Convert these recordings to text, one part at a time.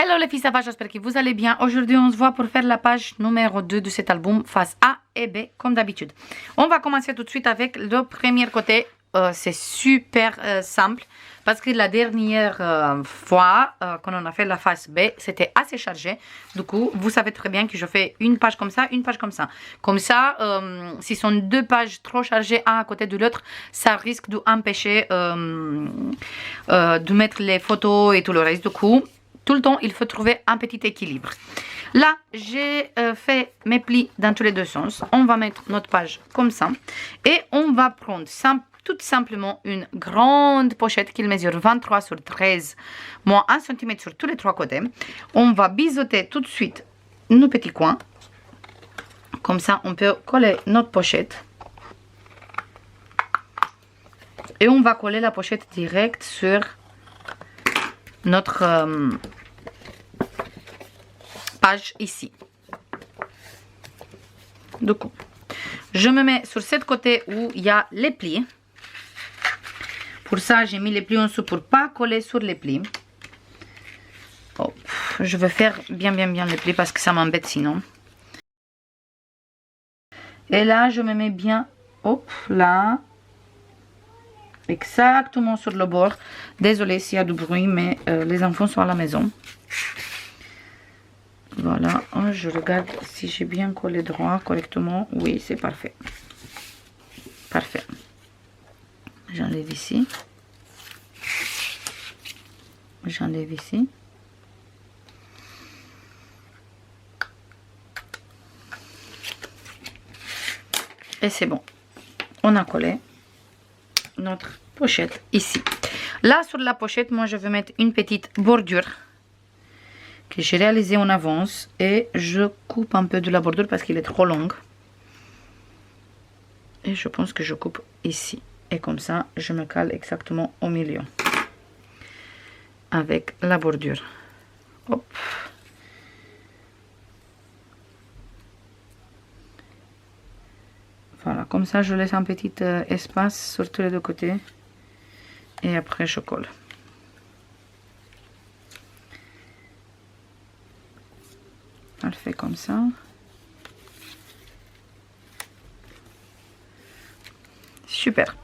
Hello les filles, ça va, j'espère que vous allez bien. Aujourd'hui, on se voit pour faire la page numéro 2 de cet album, face A et B, comme d'habitude. On va commencer tout de suite avec le premier côté. C'est super simple, parce que la dernière fois qu'on a fait la face B, c'était assez chargé. Du coup, vous savez très bien que je fais une page comme ça, une page comme ça. Comme ça, si ce sont deux pages trop chargées, un à côté de l'autre, ça risque d'empêcher de mettre les photos et tout le reste. Du coup, tout le temps, il faut trouver un petit équilibre. Là, j'ai fait mes plis dans tous les deux sens. On va mettre notre page comme ça. Et on va prendre tout simplement une grande pochette qui mesure 23 sur 13, moins 1 cm sur tous les trois côtés. On va biseauter tout de suite nos petits coins. Comme ça, on peut coller notre pochette. Et on va coller la pochette direct sur notre page ici. Du coup, je me mets sur ce côté où il y a les plis. Pour ça, j'ai mis les plis en dessous pour pas coller sur les plis. Oh, je vais faire bien les plis parce que ça m'embête sinon. Et là, je me mets bien, hop, là, exactement sur le bord. Désolée s'il y a du bruit, mais les enfants sont à la maison. Voilà, je regarde si j'ai bien collé droit, correctement. Oui, c'est parfait. Parfait. J'enlève ici. J'enlève ici. Et c'est bon. On a collé notre pochette ici. Là, sur la pochette, moi, je vais mettre une petite bordure que j'ai réalisée en avance. Et je coupe un peu de la bordure parce qu'il est trop long. Et je pense que je coupe ici. Et comme ça, je me cale exactement au milieu. Avec la bordure. Hop. Voilà, comme ça, je laisse un petit espace sur tous les deux côtés. Et après, je colle. Parfait, comme ça. Super.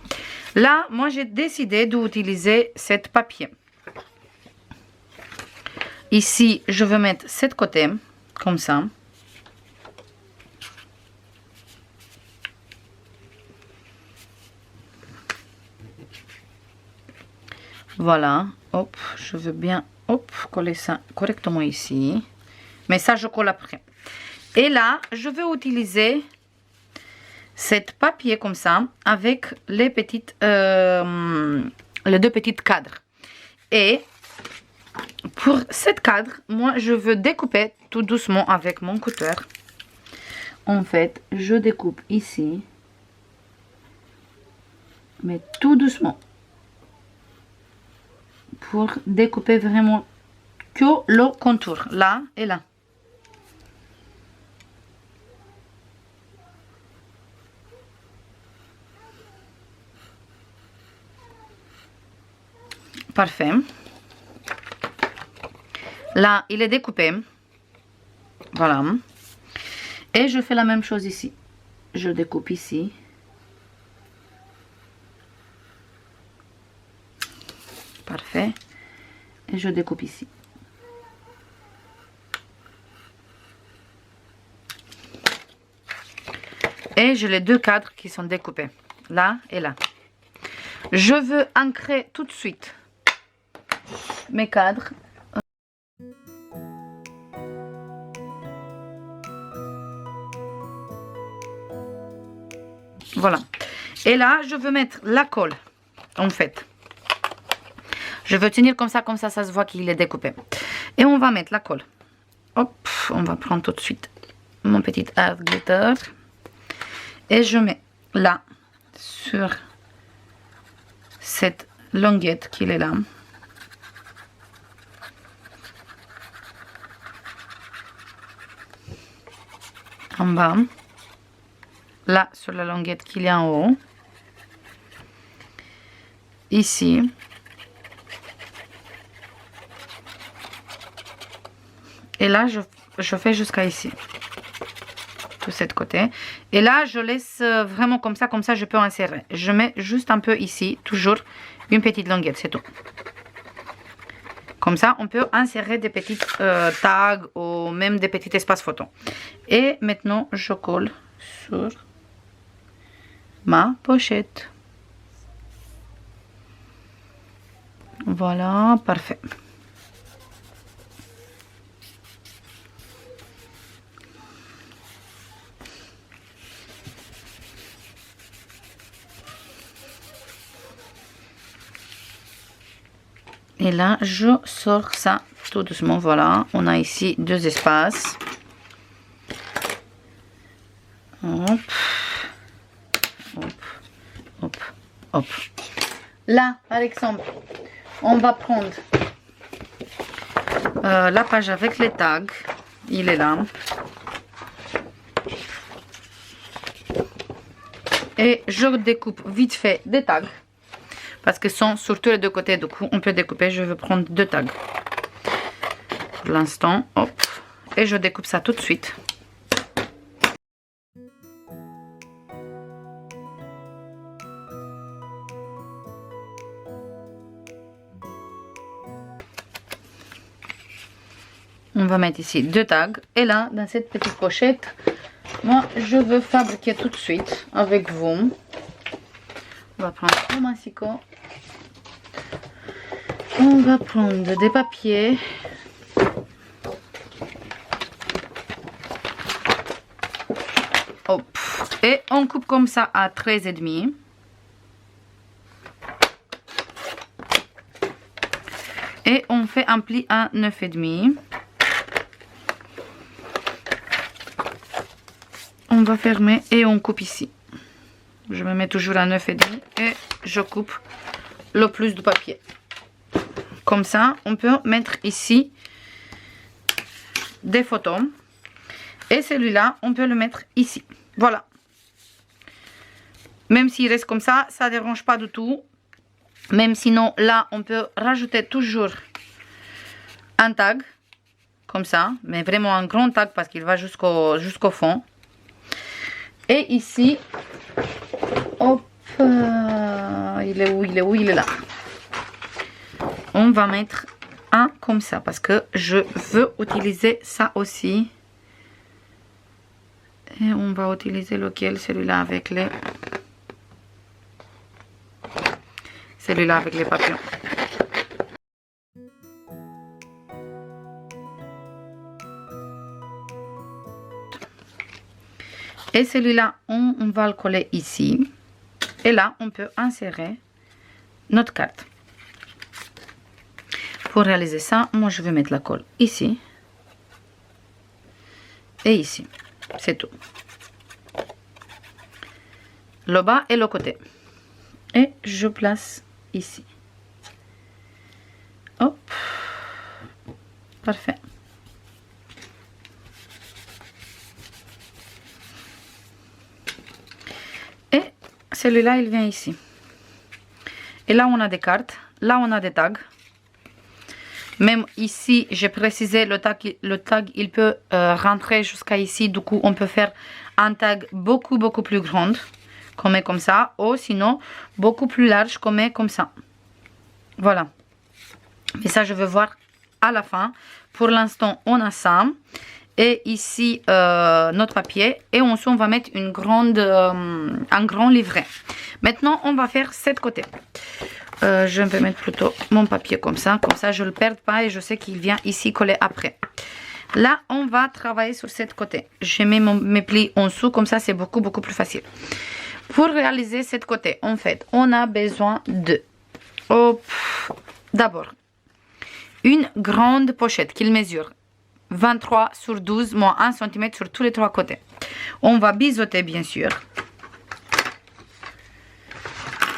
Là, moi, j'ai décidé d'utiliser cet papier. Ici, je vais mettre cet côté, comme ça. Voilà. Hop, je veux bien, hop, coller ça correctement ici. Mais ça, je colle après. Et là, je vais utiliser cet papier comme ça, avec les petites, les deux petites cadres. Et pour cette cadre, moi, je veux découper tout doucement avec mon cutter. En fait, je découpe ici, mais tout doucement, pour découper vraiment que le contour, là et là. Parfait. Là, il est découpé. Voilà. Et je fais la même chose ici. Je découpe ici. Parfait. Et je découpe ici. Et j'ai les deux cadres qui sont découpés. Là et là. Je veux ancrer tout de suite mes cadres. Voilà. Et là, je veux mettre la colle, en fait. Je veux tenir comme ça se voit qu'il est découpé. Et on va mettre la colle. Hop, on va prendre tout de suite mon petit art glitter. Et je mets là, sur cette languette qui est là. En bas. Là, sur la languette qu'il y a en haut. Ici. Et là, je fais jusqu'à ici. De cette côté. Et là, je laisse vraiment comme ça je peux insérer. Je mets juste un peu ici, toujours une petite languette, c'est tout. Comme ça, on peut insérer des petites tags ou même des petits espaces photos. Et maintenant, je colle sur ma pochette. Voilà, parfait. Et là, je sors ça tout doucement. Voilà, on a ici deux espaces. Hop, hop, hop, hop. Là, par exemple, on va prendre la page avec les tags. Il est là. Et je découpe vite fait des tags. Parce qu'ils sont sur tous les deux côtés. Du coup, on peut découper. Je vais prendre deux tags. Pour l'instant, hop. Et je découpe ça tout de suite. On va mettre ici deux tags. Et là, dans cette petite pochette, moi, je veux fabriquer tout de suite avec vous. On va prendre le massicot. On va prendre des papiers. Hop. Et on coupe comme ça à 13,5. Et on fait un pli à 9,5. On va fermer et on coupe ici. Je me mets toujours à 9,5 et je coupe le plus de papier. Comme ça, on peut mettre ici des photos. Et celui-là, on peut le mettre ici. Voilà. Même s'il reste comme ça, ça ne dérange pas du tout. Même sinon, là, on peut rajouter toujours un tag. Comme ça. Mais vraiment un grand tag parce qu'il va jusqu'au fond. Et ici, hop, il est où, il est là. On va mettre un comme ça parce que je veux utiliser ça aussi. Et on va utiliser lequel? Celui-là avec les... Celui-là avec les papillons. Et celui-là, on va le coller ici. Et là, on peut insérer notre carte. Pour réaliser ça, moi, je vais mettre la colle ici. Et ici. C'est tout. Le bas et le côté. Et je place ici. Hop. Parfait. Et celui-là, il vient ici. Et là, on a des cartes. Là, on a des tags. Même ici, j'ai précisé, le tag, il peut rentrer jusqu'à ici. Du coup, on peut faire un tag beaucoup plus grand, comme ça. Ou sinon, beaucoup plus large, comme ça. Voilà. Mais ça, je vais voir à la fin. Pour l'instant, on a ça. Et ici, notre papier. Et ensuite, on va mettre un grand livret. Maintenant, on va faire cette côté. Je vais mettre plutôt mon papier comme ça je ne le perds pas et je sais qu'il vient ici coller après. Là, on va travailler sur cette côté. Je mets mes plis en dessous, comme ça c'est beaucoup plus facile. Pour réaliser cette côté, en fait, on a besoin de... D'abord, une grande pochette qui mesure 23 sur 12 moins 1 cm sur tous les trois côtés. On va biseauter bien sûr.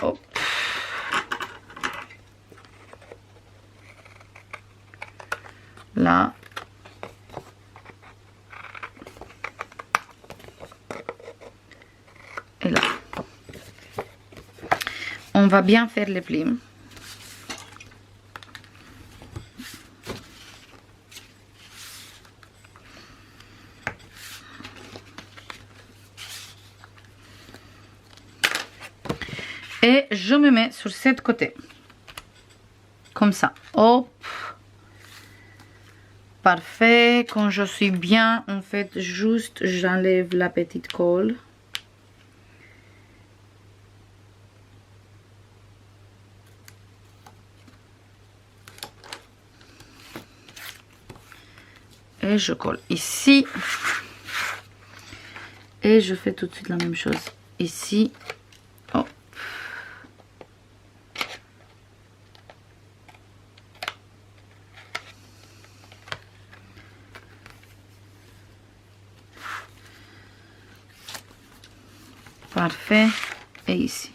Hop. Là. Et là. On va bien faire les plis. Et je me mets sur ce côté. Comme ça. Hop. Parfait. Quand je suis bien, en fait, juste j'enlève la petite colle. Et je colle ici. Et je fais tout de suite la même chose ici. Oh. Parfait. Et ici.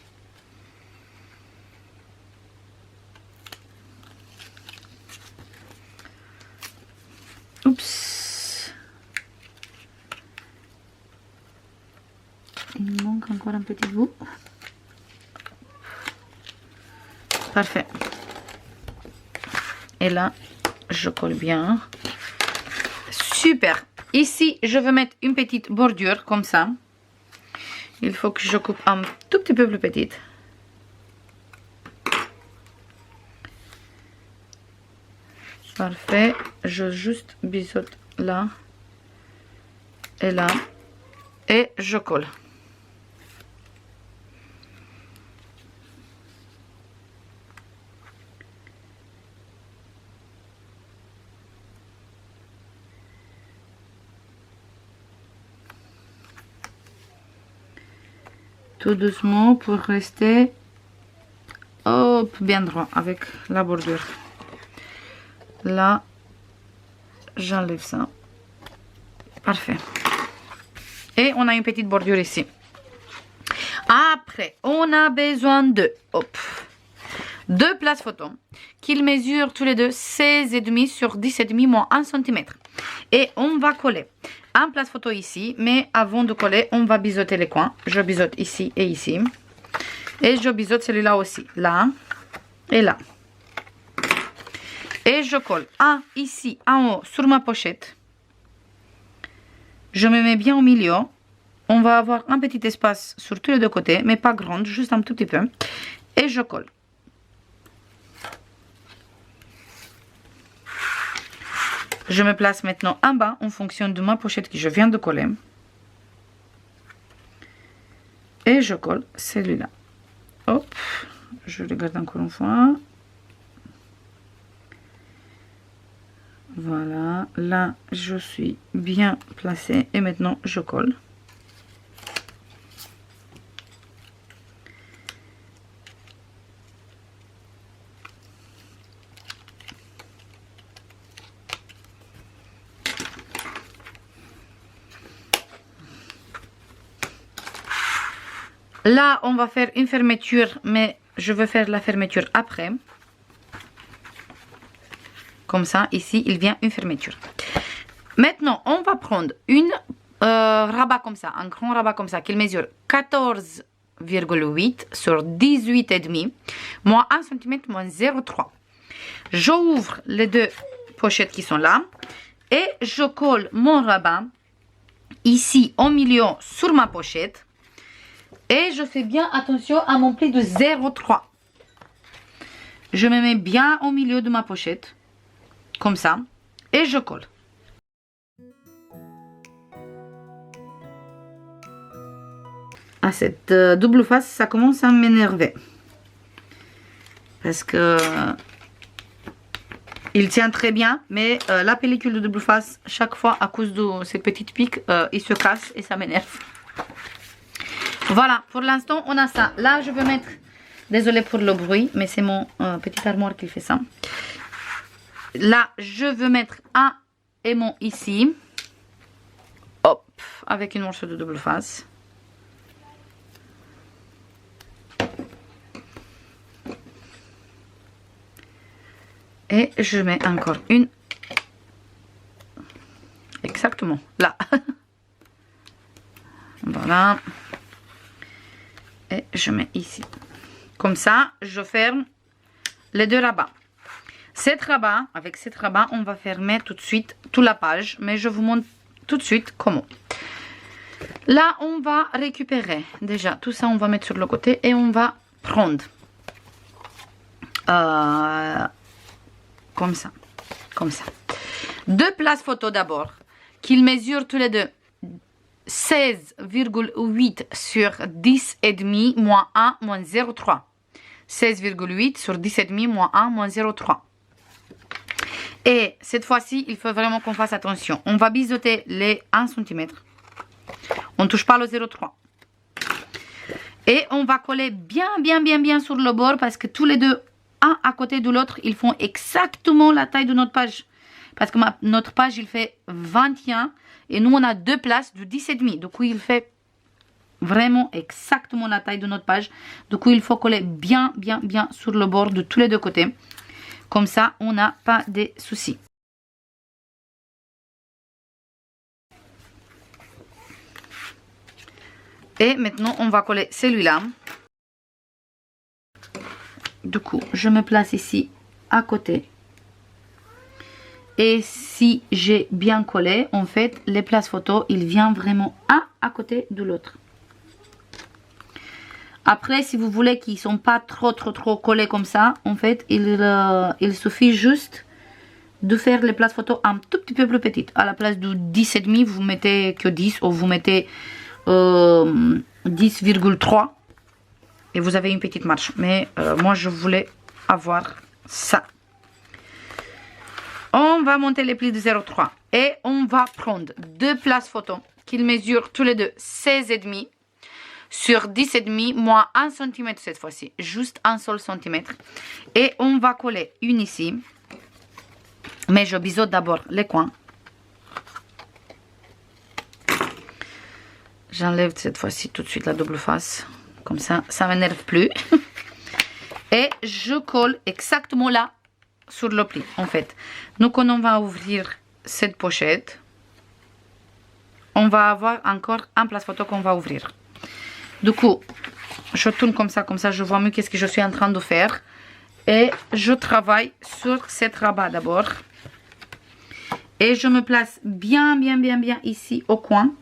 Oups. Il me manque encore un petit bout. Parfait. Et là, je colle bien. Super. Ici, je vais mettre une petite bordure comme ça. Il faut que je coupe un tout petit peu plus petite. Parfait. Je juste biseaute là et là. Et je colle. Tout doucement pour rester hop, bien droit avec la bordure. Là, j'enlève ça. Parfait. Et on a une petite bordure ici. Après, on a besoin de deux places photo qu'ils mesurent tous les deux 16,5 sur 10,5 moins 1 cm. Et on va coller un place photo ici, mais avant de coller, on va biseauter les coins. Je biseaute ici et ici. Et je biseaute celui-là aussi, là et là. Et je colle un ici en haut sur ma pochette. Je me mets bien au milieu. On va avoir un petit espace sur tous les deux côtés, mais pas grand, juste un tout petit peu. Et je colle. Je me place maintenant en bas en fonction de ma pochette que je viens de coller. Et je colle celui-là. Hop, je regarde encore une fois. Voilà, là je suis bien placée et maintenant je colle. Là, on va faire une fermeture, mais je vais faire la fermeture après. Comme ça, ici, il vient une fermeture. Maintenant, on va prendre une rabat comme ça, un grand rabat comme ça, qui mesure 14,8 sur 18,5, moins 1 cm, moins 0,3. J'ouvre les deux pochettes qui sont là et je colle mon rabat ici au milieu sur ma pochette. Et je fais bien attention à mon pli de 0,3. Je me mets bien au milieu de ma pochette. Comme ça. Et je colle. À cette double face, ça commence à m'énerver. Parce que il tient très bien. Mais la pellicule de double face, chaque fois, à cause de cette petite pique, il se casse et ça m'énerve. Voilà, pour l'instant, on a ça. Là, je vais mettre... Désolée pour le bruit, mais c'est mon petit armoire qui fait ça. Là, je veux mettre un aimant ici. Hop, avec une morceau de double face. Et je mets encore une. Exactement, là. Voilà. Et je mets ici. Comme ça, je ferme les deux rabats. Avec cette rabat, on va fermer tout de suite toute la page. Mais je vous montre tout de suite comment. Là, on va récupérer déjà tout ça. On va mettre sur le côté et on va prendre comme ça, comme ça. Deux places photo d'abord, qu'ils mesurent tous les deux 16,8 sur 10,5 moins 1 moins 0,3. 16,8 sur 10,5 moins 1 moins 0,3. Et cette fois-ci, il faut vraiment qu'on fasse attention. On va biseauter les 1 cm. On ne touche pas le 0,3. Et on va coller bien sur le bord parce que tous les deux, un à côté de l'autre, ils font exactement la taille de notre page. Parce que notre page, il fait 21 et nous, on a deux places de 10,5. Du coup, il fait vraiment exactement la taille de notre page. Du coup, il faut coller bien sur le bord de tous les deux côtés. Comme ça, on n'a pas de soucis. Et maintenant, on va coller celui-là. Du coup, je me place ici à côté. Et si j'ai bien collé, en fait, les places photo, il vient vraiment un à côté de l'autre. Après, si vous voulez qu'ils ne sont pas trop collés comme ça, en fait, il suffit juste de faire les places photo un tout petit peu plus petites. À la place de 10,5, vous mettez que 10 ou vous mettez 10,3 et vous avez une petite marche. Mais moi, je voulais avoir ça. On va monter les plis de 0,3 et on va prendre deux places photo qu'ils mesurent tous les deux 16,5 sur 10,5 moins 1 cm cette fois-ci, juste un seul centimètre. Et on va coller une ici, mais je biseaute d'abord les coins. J'enlève cette fois-ci tout de suite la double face, comme ça, ça ne m'énerve plus. Et je colle exactement là sur le pli. En fait, nous quand on va ouvrir cette pochette, on va avoir encore un place photo qu'on va ouvrir. Du coup, je tourne comme ça je vois mieux qu'est-ce que je suis en train de faire. Et je travaille sur cette rabat d'abord. Et je me place bien ici au coin.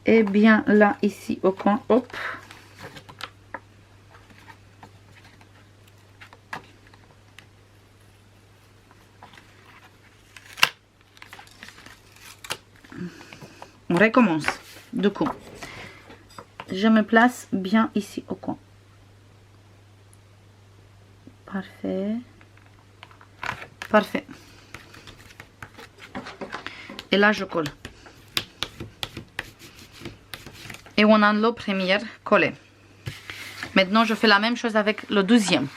Et bien là, ici au coin, hop. On recommence. Du coup, je me place bien ici au coin. Parfait. Parfait. Et là, je colle. Et on a le premier collé. Maintenant, je fais la même chose avec le deuxième.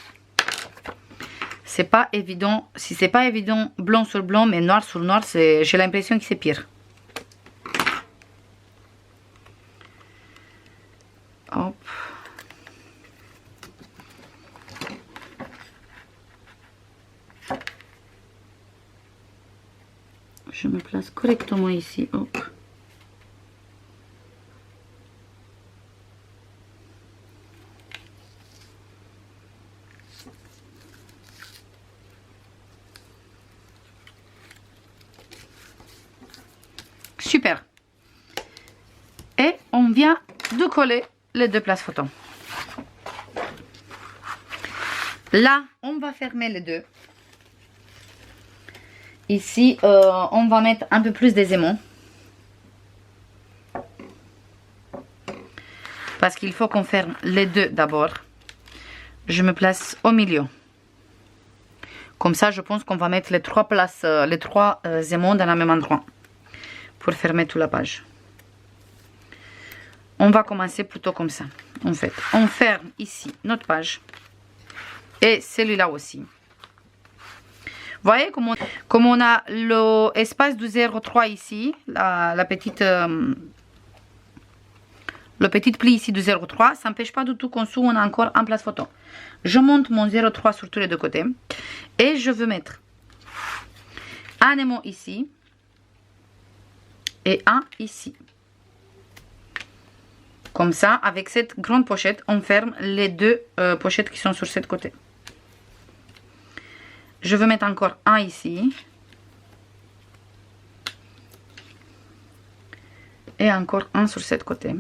C'est pas évident. Si c'est pas évident blanc sur blanc, mais noir sur noir, j'ai l'impression que c'est pire. Hop. Je me place correctement ici. Hop. Super. Et on vient de coller les deux places photo. Là, on va fermer les deux. Ici, on va mettre un peu plus des aimants. Parce qu'il faut qu'on ferme les deux d'abord. Je me place au milieu. Comme ça, je pense qu'on va mettre les trois places, les trois aimants dans le même endroit. Pour fermer toute la page. On va commencer plutôt comme ça. En fait, on ferme ici notre page. Et celui-là aussi. Vous voyez comment on a l'espace de 0,3 ici. Le petit pli ici de 0,3. Ça n'empêche pas du tout qu'en dessous, on a encore un place photo. Je monte mon 0,3 sur tous les deux côtés. Et je veux mettre un aimant ici. Et un ici. Comme ça, avec cette grande pochette, on ferme les deux pochettes qui sont sur ce côté. Je veux mettre encore un ici. Et encore un sur cette côté.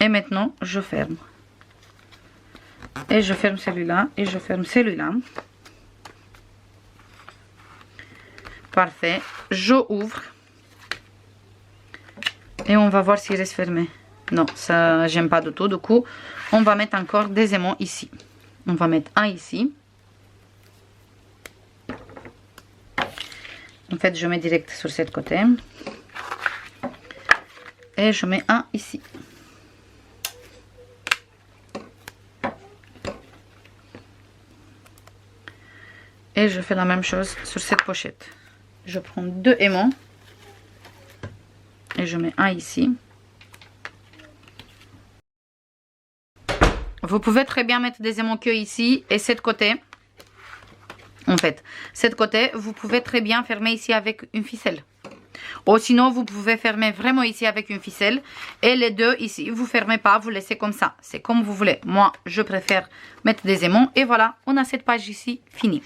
Et maintenant, je ferme. Et je ferme celui-là. Et je ferme celui-là. Parfait. Je ouvre. Et on va voir s'il reste fermé. Non, ça, j'aime pas du tout. Du coup, on va mettre encore des aimants ici. On va mettre un ici. En fait, je mets direct sur cette côté. Et je mets un ici. Et je fais la même chose sur cette pochette. Je prends 2 aimants. Et je mets un ici. Vous pouvez très bien mettre des aimants queue ici et cette côté. En fait, cette côté, vous pouvez très bien fermer ici avec une ficelle. Ou sinon, vous pouvez fermer vraiment ici avec une ficelle. Et les deux ici, vous fermez pas, vous laissez comme ça. C'est comme vous voulez. Moi, je préfère mettre des aimants. Et voilà, on a cette page ici finie.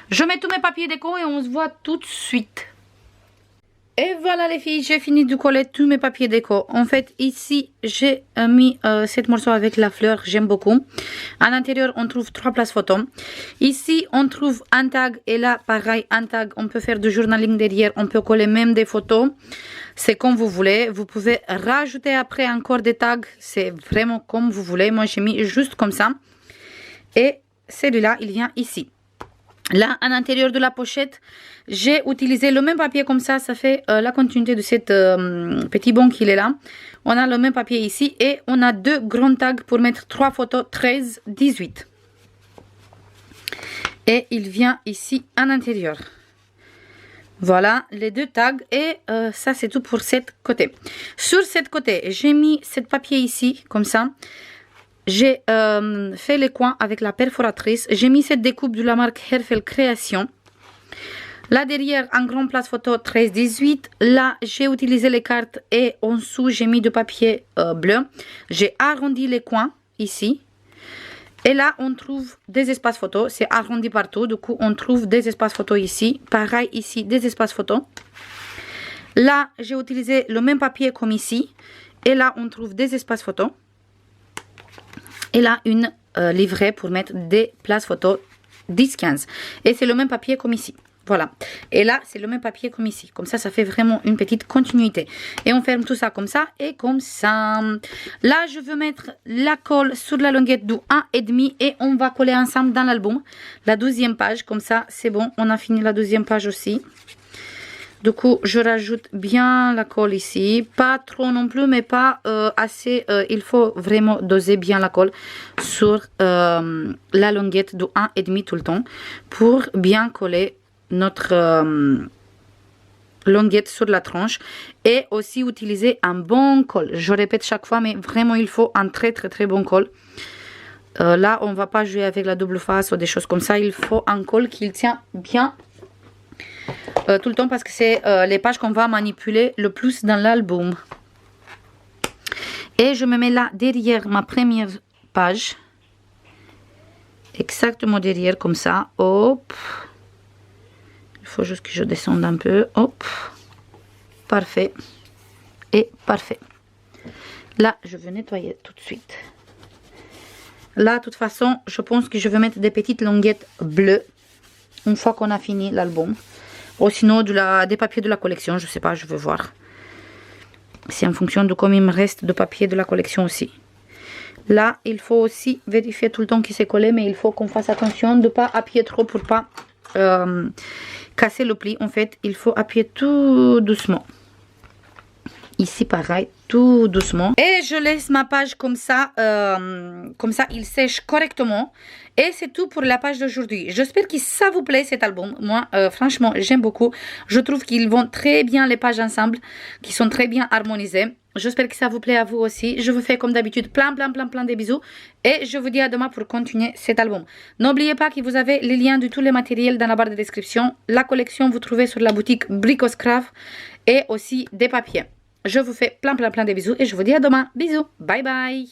Je mets tous mes papiers déco et on se voit tout de suite. Et voilà les filles, j'ai fini de coller tous mes papiers déco. En fait, ici, j'ai mis cette morceau avec la fleur, j'aime beaucoup. À l'intérieur, on trouve 3 places photos. Ici, on trouve un tag et là, pareil, un tag. On peut faire du journaling derrière, on peut coller même des photos. C'est comme vous voulez. Vous pouvez rajouter après encore des tags. C'est vraiment comme vous voulez. Moi, j'ai mis juste comme ça. Et celui-là, il vient ici. Là, à l'intérieur de la pochette, j'ai utilisé le même papier comme ça. Ça fait la continuité de cette petit bon qu'il est là. On a le même papier ici et on a 2 grands tags pour mettre 3 photos 13, 18. Et il vient ici à l'intérieur. Voilà les 2 tags et ça c'est tout pour cette côté. Sur cette côté, j'ai mis ce papier ici comme ça. J'ai fait les coins avec la perforatrice. J'ai mis cette découpe de la marque Herfel Création. Là derrière, un grand place photo 13-18. Là, j'ai utilisé les cartes et en dessous, j'ai mis du papier bleu. J'ai arrondi les coins ici. Et là, on trouve des espaces photos. C'est arrondi partout. Du coup, on trouve des espaces photos ici. Pareil ici, des espaces photos. Là, j'ai utilisé le même papier comme ici. Et là, on trouve des espaces photos. Et là, une livret pour mettre des places photos 10-15. Et c'est le même papier comme ici. Voilà. Et là, c'est le même papier comme ici. Comme ça, ça fait vraiment une petite continuité. Et on ferme tout ça comme ça et comme ça. Là, je veux mettre la colle sur la longuette du 1,5 et on va coller ensemble dans l'album. La 12e page. Comme ça, c'est bon. On a fini la 12e page aussi. Du coup, je rajoute bien la colle ici. Pas trop non plus, mais pas assez. Il faut vraiment doser bien la colle sur la longuette de 1,5 tout le temps. Pour bien coller notre longuette sur la tranche. Et aussi utiliser un bon col. Je répète chaque fois, mais vraiment il faut un très bon col. Là, on ne va pas jouer avec la double face ou des choses comme ça. Il faut un col qui tient bien. Tout le temps parce que c'est les pages qu'on va manipuler le plus dans l'album. Et je me mets là derrière ma première page. Exactement derrière comme ça. Hop. Il faut juste que je descende un peu. Hop. Parfait. Et parfait. Là, je vais nettoyer tout de suite. Là, de toute façon, je pense que je vais mettre des petites longuettes bleues. Une fois qu'on a fini l'album. Ou sinon des papiers de la collection, je sais pas, je vais voir. C'est en fonction de combien il me reste de papier de la collection aussi. Là, il faut aussi vérifier tout le temps qu'il s'est collé, mais il faut qu'on fasse attention de ne pas appuyer trop pour pas casser le pli. En fait, il faut appuyer tout doucement. Ici, pareil, tout doucement. Et je laisse ma page comme ça il sèche correctement. Et c'est tout pour la page d'aujourd'hui. J'espère que ça vous plaît cet album. Moi, franchement, j'aime beaucoup. Je trouve qu'ils vont très bien les pages ensemble, qui sont très bien harmonisées. J'espère que ça vous plaît à vous aussi. Je vous fais comme d'habitude plein de bisous. Et je vous dis à demain pour continuer cet album. N'oubliez pas que vous avez les liens de tous les matériels dans la barre de description. La collection, vous trouvez sur la boutique Bricoscraft et aussi des papiers. Je vous fais plein de bisous et je vous dis à demain. Bisous. Bye bye.